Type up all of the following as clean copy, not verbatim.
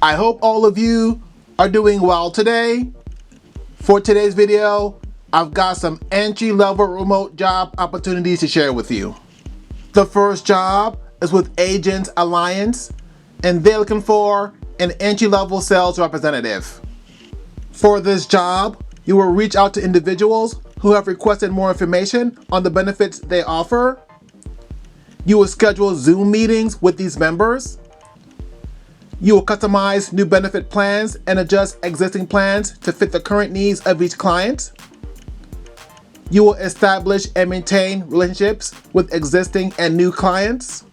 I hope all of you are doing well today. For today's video, I've got some entry-level remote job opportunities to share with you. The first job is with Agents Alliance, and they're looking for an entry-level sales representative. For this job, you will reach out to individuals who have requested more information on the benefits they offer. You will schedule Zoom meetings with these members. You will customize new benefit plans and adjust existing plans to fit the current needs of each client. You will establish and maintain relationships with existing and new clients.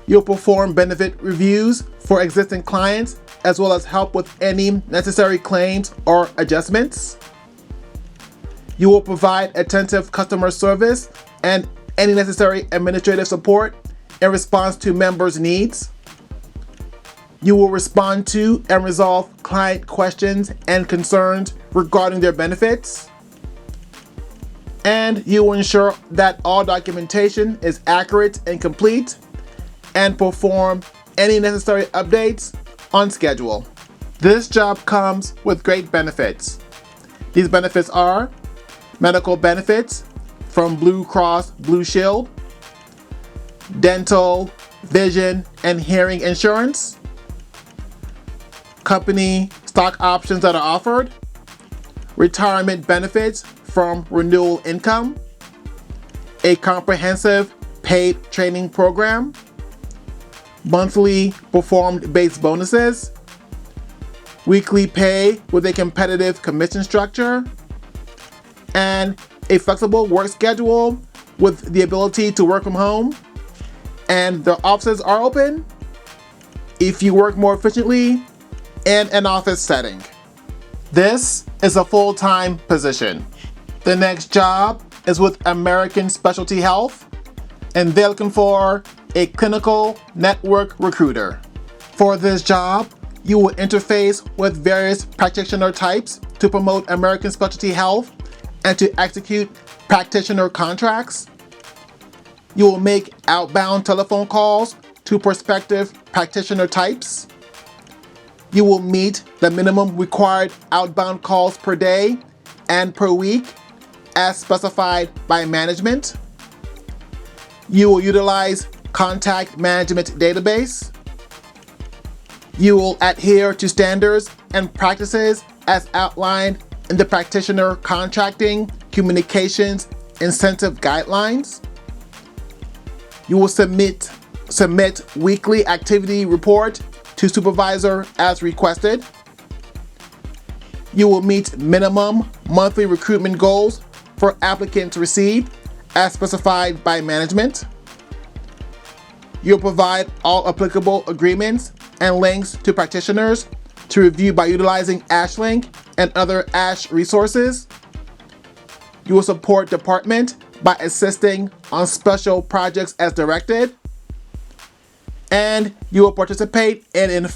You'll perform benefit reviews for existing clients as well as help with any necessary claims or adjustments. You will provide attentive customer service and any necessary administrative support in response to members' needs. You will respond to and resolve client questions and concerns regarding their benefits. And you will ensure that all documentation is accurate and complete and perform any necessary updates on schedule. This job comes with great benefits. These benefits are medical benefits from Blue Cross Blue Shield, dental, vision, and hearing insurance, company stock options that are offered, retirement benefits from Renewal Income, a comprehensive paid training program, monthly performed-based bonuses, weekly pay with a competitive commission structure, and a flexible work schedule with the ability to work from home. And the offices are open if you work more efficiently in an office setting. This is a full-time position. The next job is with American Specialty Health, and they're looking for a clinical network recruiter. For this job, you will interface with various practitioner types to promote American Specialty Health and to execute practitioner contracts. You will make outbound telephone calls to prospective practitioner types. You will meet the minimum required outbound calls per day and per week as specified by management. You will utilize contact management database. You will adhere to standards and practices as outlined in the practitioner contracting communications incentive guidelines. You will submit weekly activity report to supervisor as requested. You will meet minimum monthly recruitment goals for applicants received as specified by management. You'll provide all applicable agreements and links to practitioners to review by utilizing AshLink and other Ash resources. You will support department by assisting on special projects as directed. And you will participate in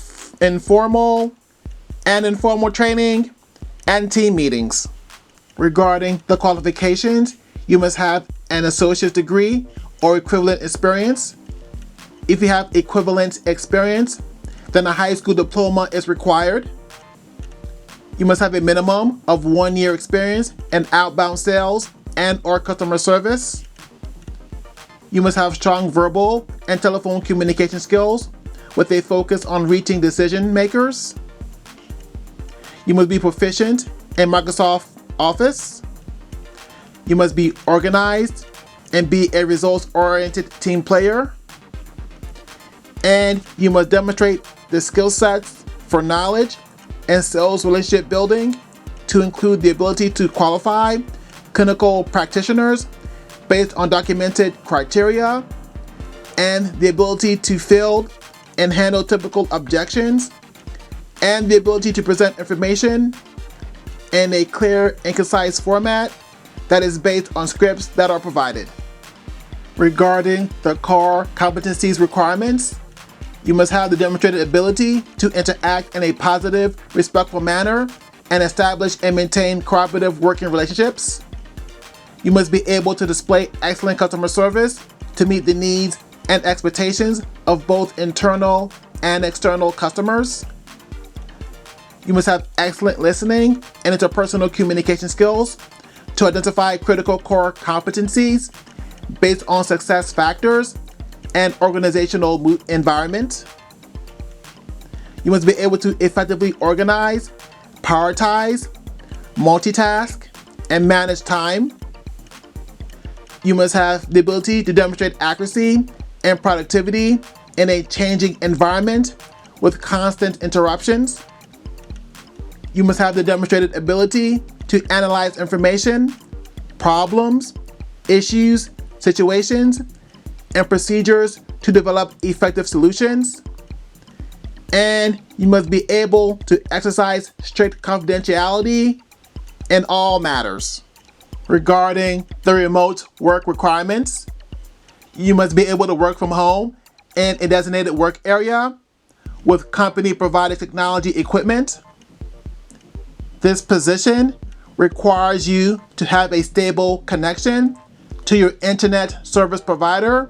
informal and informal training and team meetings. Regarding the qualifications, you must have an associate's degree or equivalent experience. If you have equivalent experience, then a high school diploma is required. You must have a minimum of 1 year experience in outbound sales and/or customer service. You must have strong verbal and telephone communication skills with a focus on reaching decision makers. You must be proficient in Microsoft Office. You must be organized and be a results-oriented team player. And you must demonstrate the skill sets for knowledge and sales relationship building to include the ability to qualify clinical practitioners based on documented criteria and the ability to field and handle typical objections and the ability to present information in a clear and concise format that is based on scripts that are provided. Regarding the core competencies requirements, you must have the demonstrated ability to interact in a positive, respectful manner and establish and maintain cooperative working relationships. You must be able to display excellent customer service to meet the needs and expectations of both internal and external customers. You must have excellent listening and interpersonal communication skills to identify critical core competencies based on success factors and organizational environment. You must be able to effectively organize, prioritize, multitask, and manage time. You must have the ability to demonstrate accuracy and productivity in a changing environment with constant interruptions. You must have the demonstrated ability to analyze information, problems, issues, situations, and procedures to develop effective solutions. And you must be able to exercise strict confidentiality in all matters. Regarding the remote work requirements, you must be able to work from home in a designated work area with company-provided technology equipment. This position requires you to have a stable connection to your internet service provider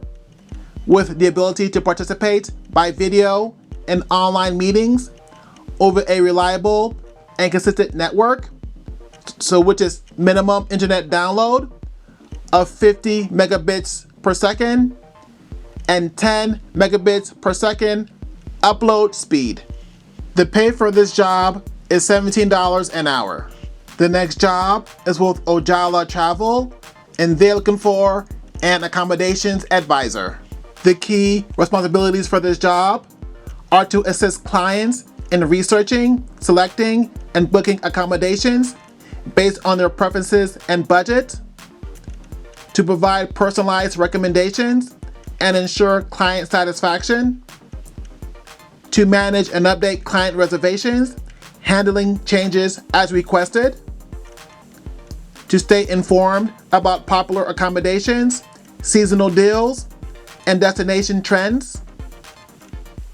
with the ability to participate by video in online meetings over a reliable and consistent network, so which is minimum internet download of 50 megabits per second and 10 megabits per second upload speed. The pay for this job is $17 an hour. The next job is with Ojala Travel, and they're looking for an accommodations advisor. The key responsibilities for this job are to assist clients in researching, selecting, and booking accommodations based on their preferences and budget, to provide personalized recommendations and ensure client satisfaction, to manage and update client reservations, handling changes as requested, to stay informed about popular accommodations, seasonal deals, and destination trends,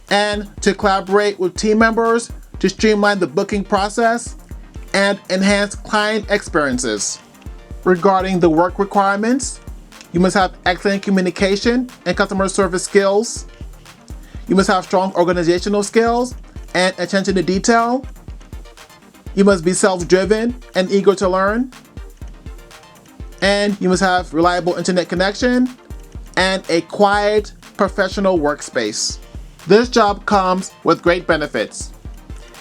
and to collaborate with team members to streamline the booking process and enhance client experiences. Regarding the work requirements, you must have excellent communication and customer service skills. You must have strong organizational skills and attention to detail. You must be self-driven and eager to learn. And you must have reliable internet connection and a quiet, professional workspace. This job comes with great benefits.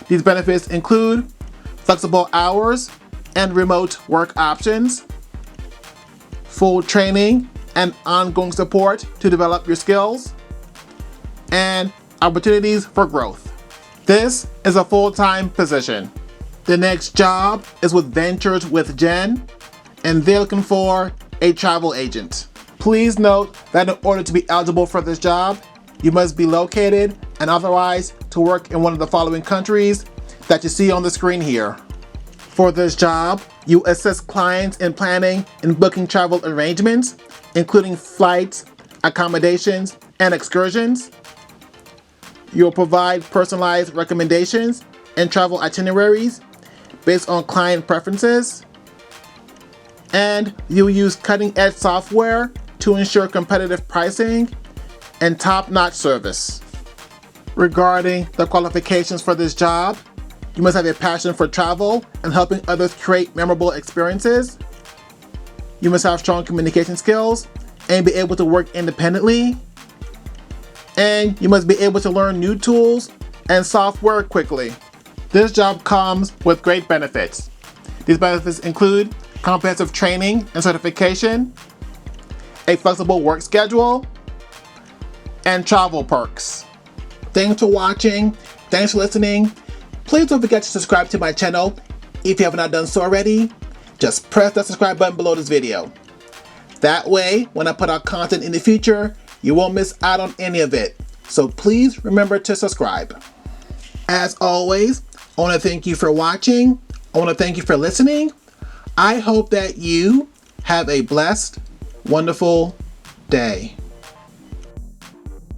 These benefits include flexible hours and remote work options, full training and ongoing support to develop your skills, and opportunities for growth. This is a full-time position. The next job is with Ventures with Jen, and they're looking for a travel agent. Please note that in order to be eligible for this job, you must be located and authorized to work in one of the following countries that you see on the screen here. For this job, you assist clients in planning and booking travel arrangements, including flights, accommodations, and excursions. You'll provide personalized recommendations and travel itineraries based on client preferences. And you'll use cutting-edge software to ensure competitive pricing and top-notch service. Regarding the qualifications for this job, you must have a passion for travel and helping others create memorable experiences. You must have strong communication skills and be able to work independently. And you must be able to learn new tools and software quickly. This job comes with great benefits. These benefits include comprehensive training and certification, a flexible work schedule, and travel perks. Thanks for watching. Thanks for listening. Please don't forget to subscribe to my channel. If you have not done so already, just press that subscribe button below this video. That way, when I put out content in the future, you won't miss out on any of it. So please remember to subscribe. As always, I want to thank you for watching. I want to thank you for listening. I hope that you have a blessed, wonderful day.